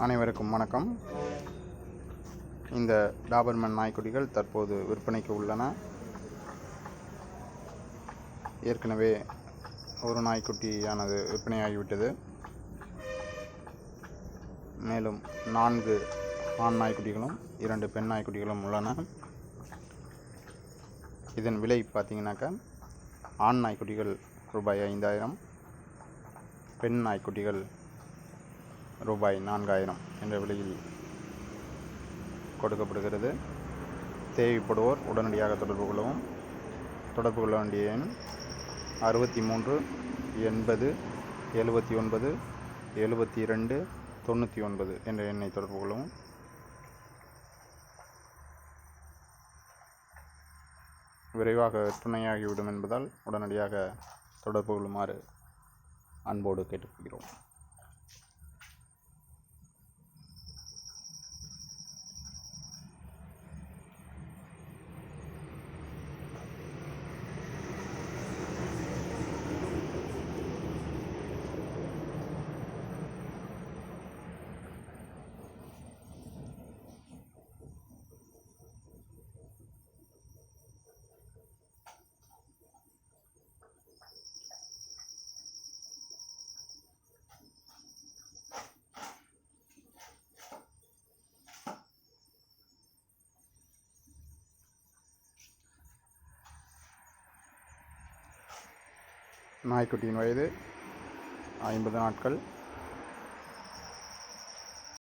அனைவருக்கும் வணக்கம். இந்த டாபர்மேன் நாய்க்குட்டிகள் தற்போது விற்பனைக்கு உள்ளன. ஏற்கனவே ஒரு நாய்க்குட்டியானது விற்பனையாகிவிட்டது. மேலும் 4 ஆண் நாய்க்குட்டிகளும் 2 பெண் நாய்க்குட்டிகளும் உள்ளன. இதன் விலை பார்த்தீங்கன்னாக்கா, ஆண் நாய்க்குட்டிகள் ரூபாய் 5000, பெண் நாய்க்குட்டிகள் ரூபாய் 4000 என்ற விலையில் கொடுக்கப்படுகிறது. தேவைப்படுவோர் உடனடியாக தொடர்பு கொள்ளவும். தொடர்பு கொள்ள வேண்டிய எண் 63 80 79 72 99 என்ற எண்ணை தொடர்பு கொள்ளவும். விரைவாக விற்பனையாகிவிடும் என்பதால் உடனடியாக தொடர்பு கொள்ளுமாறு அன்போடு கேட்டுக்கொள்கிறோம். நாய்க்குட்டியின் வயது 50 நாட்கள்.